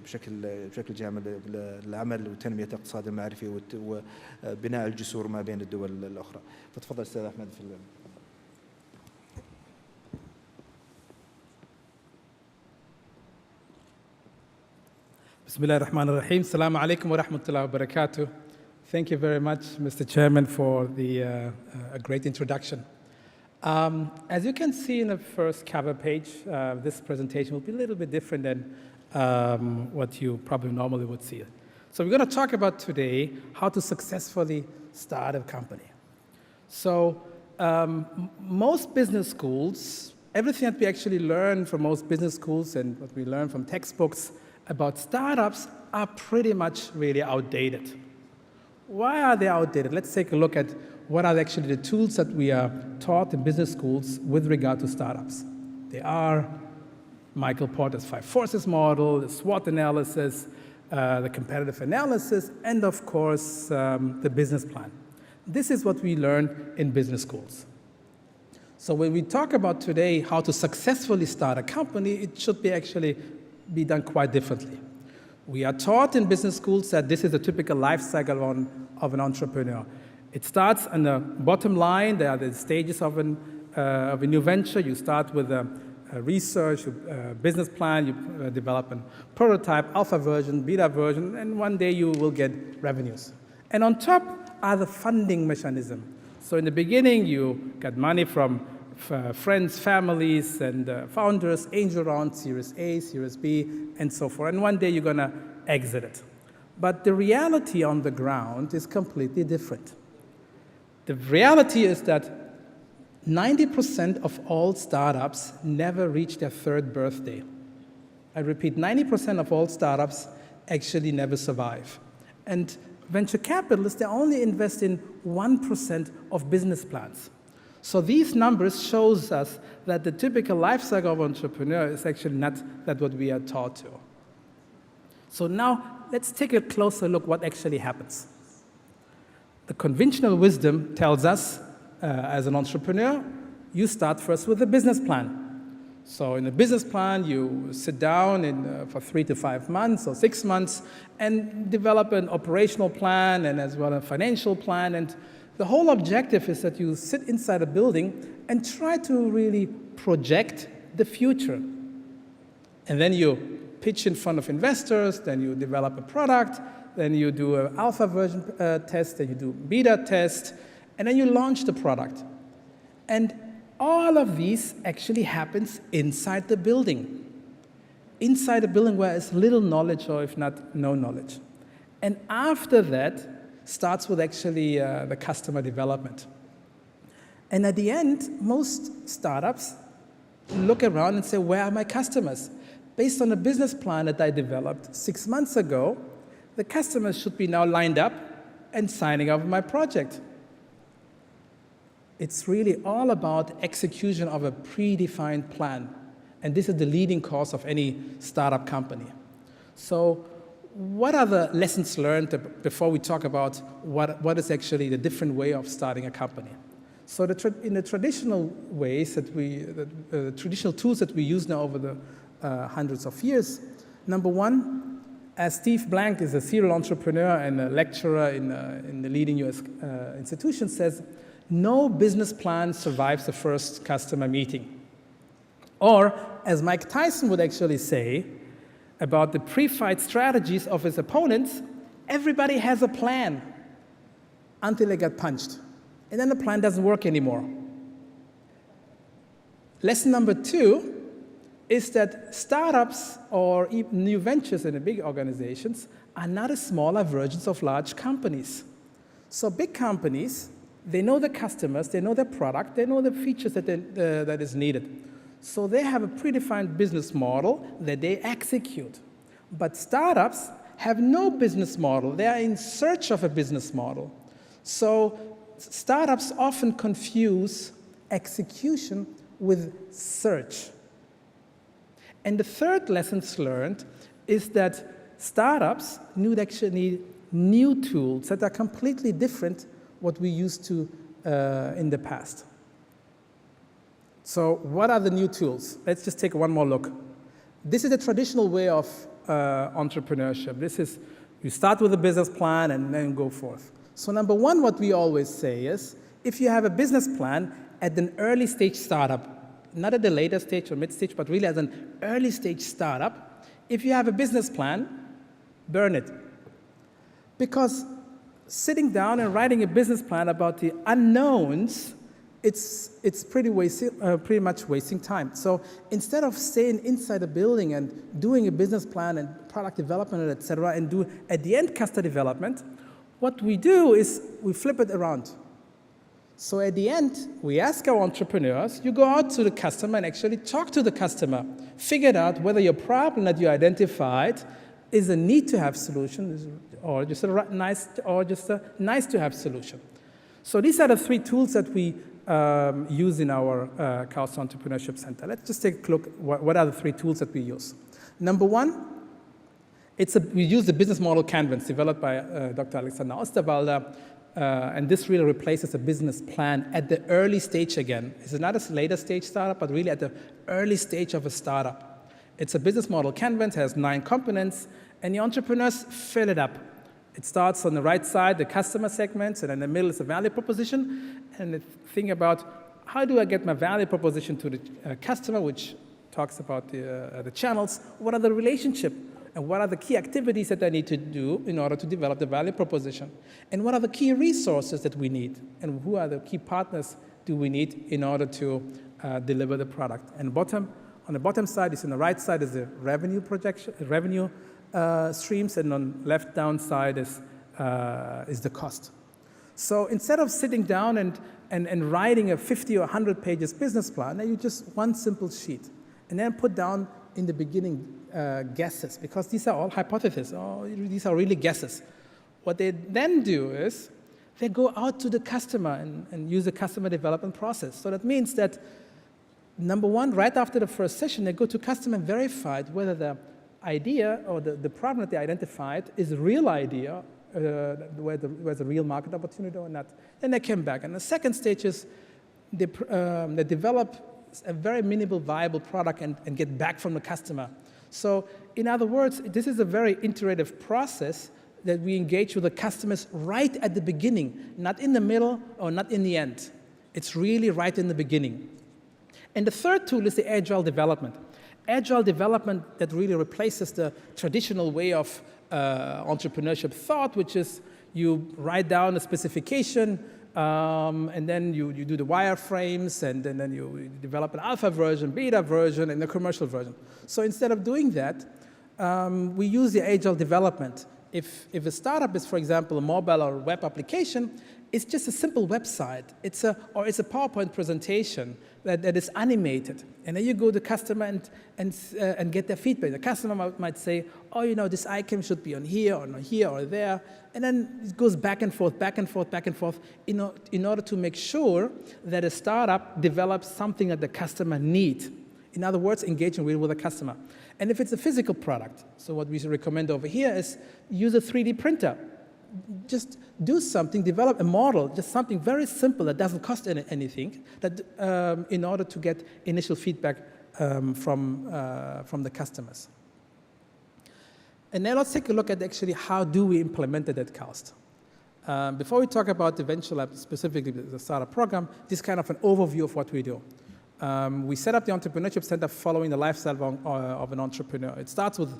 بشكل جامع للعمل وتنمية الاقتصاد المعرفي وبناء الجسور ما بين الدول الأخرى. فتفضل أستاذ أحمد في بسم الله الرحمن الرحيم. السلام عليكم ورحمة الله وبركاته. Thank you very much, Mr. Chairman, for a great introduction. As you can see in the first cover page, this presentation will be a little bit different than what you probably normally would see. So we're going to talk about today how to successfully start a company. So most business schools, everything that we actually learn from most business schools and what we learn from textbooks about startups are pretty much really outdated. Why are they outdated? Let's take a look at what are actually the tools that we are taught in business schools with regard to startups. They are Michael Porter's 5 forces model, the SWOT analysis, the competitive analysis, and of course, the business plan. This is what we learn in business schools. So when we talk about today how to successfully start a company, it should be done quite differently. We are taught in business schools that this is a typical life cycle of an entrepreneur. It starts on the bottom line. There are the stages of a new venture. You start with a research, a business plan, you develop a prototype, alpha version, beta version, and one day you will get revenues. And on top are the funding mechanism. So in the beginning, you get money from friends, families, and founders, angel round, Series A, Series B, and so forth. And one day you're going to exit it. But the reality on the ground is completely different. The reality is that 90% of all startups never reach their 3rd birthday. I repeat, 90% of all startups actually never survive. And venture capitalists, they only invest in 1% of business plans. So these numbers shows us that the typical life cycle of an entrepreneur is actually not that what we are taught to. So now let's take a closer look what actually happens. The conventional wisdom tells us, as an entrepreneur, you start first with a business plan. So in a business plan, you sit down for 3 to 5 months or 6 months and develop an operational plan and as well a financial plan. And the whole objective is that you sit inside a building and try to really project the future. And then you pitch in front of investors, then you develop a product, then you do an alpha version test, then you do beta test, and then you launch the product. And all of these actually happens inside the building. Inside a building where there's little knowledge or if not no knowledge. And after that starts with actually the customer development. And at the end, most startups look around and say, where are my customers? Based on a business plan that I developed 6 months ago, the customers should be now lined up and signing up my project. It's really all about execution of a predefined plan. And this is the leading cause of any startup company. So what are the lessons learned before we talk about what is actually the different way of starting a company? So in the traditional ways that the traditional tools that we use now over the hundreds of years, number one, as Steve Blank is a serial entrepreneur and a lecturer in the leading US institution says, no business plan survives the first customer meeting. Or, as Mike Tyson would actually say about the pre-fight strategies of his opponents, everybody has a plan until they get punched. And then the plan doesn't work anymore. Lesson number 2 is that startups or even new ventures in the big organizations are not as smaller versions of large companies. So big companies, they know the customers, they know their product, they know the features that is needed. So they have a predefined business model that they execute. But startups have no business model. They are in search of a business model. So startups often confuse execution with search. And the third lesson learned is that startups need actually new tools that are completely different what we used to in the past. So what are the new tools? Let's just take one more look. This is a traditional way of entrepreneurship. You start with a business plan and then go forth. So number one, what we always say is, if you have a business plan at an early stage startup, not at the later stage or mid stage, but really as an early stage startup, if you have a business plan, burn it. Because sitting down and writing a business plan about the unknowns, it's pretty much wasting time. So instead of staying inside a building and doing a business plan and product development, et cetera, and do at the end customer development, what we do is we flip it around. So at the end, we ask our entrepreneurs, you go out to the customer and actually talk to the customer, figure out whether your problem that you identified is a need-to-have solution or just a nice-to-have solution. So these are the three tools that we use in our Chaos Entrepreneurship Center. Let's just take a look. What are the three tools that we use? Number one, we use the business model canvas developed by Dr. Alexander Osterwalder. And this really replaces a business plan at the early stage again. It's not a later stage startup, but really at the early stage of a startup. It's a business model canvas, has 9 components, and the entrepreneurs fill it up. It starts on the right side, the customer segments, and in the middle is the value proposition. And think about, how do I get my value proposition to the customer, which talks about the channels. What are the relationship? And what are the key activities that I need to do in order to develop the value proposition? And what are the key resources that we need? And who are the key partners do we need in order to deliver the product? And on the bottom side is, on the right side is the revenue projection, revenue streams, and on left down side is the cost. So instead of sitting down and writing a 50 or 100 pages business plan, you just one simple sheet, and then put down in the beginning guesses, because these are all hypotheses. These are really guesses. What they then do is they go out to the customer and use a customer development process. So that means that, number one, right after the first session, they go to customer and verify whether the idea or the problem that they identified is a real idea, where there's a real market opportunity or not. Then they come back. And the second stage is they develop a very minimal viable product and get back from the customer. So in other words, this is a very iterative process that we engage with the customers right at the beginning, not in the middle or not in the end. It's really right in the beginning. And the third tool is the agile development. Agile development that really replaces the traditional way of entrepreneurship thought, which is you write down a specification, and then you do the wireframes, and then you develop an alpha version, beta version, and a commercial version. So instead of doing that, we use the agile development. If a startup is, for example, a mobile or web application, it's just a simple website. It's a PowerPoint presentation that is animated. And then you go to the customer and get their feedback. The customer might say, oh, this icon should be on here or there. And then it goes back and forth, in order to make sure that a startup develops something that the customer needs. In other words, engaging really with the customer. And if it's a physical product, so what we recommend over here is use a 3D printer. Just do something, develop a model, just something very simple that doesn't cost anything, that in order to get initial feedback from the customers. And now let's take a look at actually how do we implement it at Chaos. Before we talk about the Venture Lab, specifically the startup program, this is kind of an overview of what we do. We set up the Entrepreneurship Center following the lifestyle of an entrepreneur. It starts with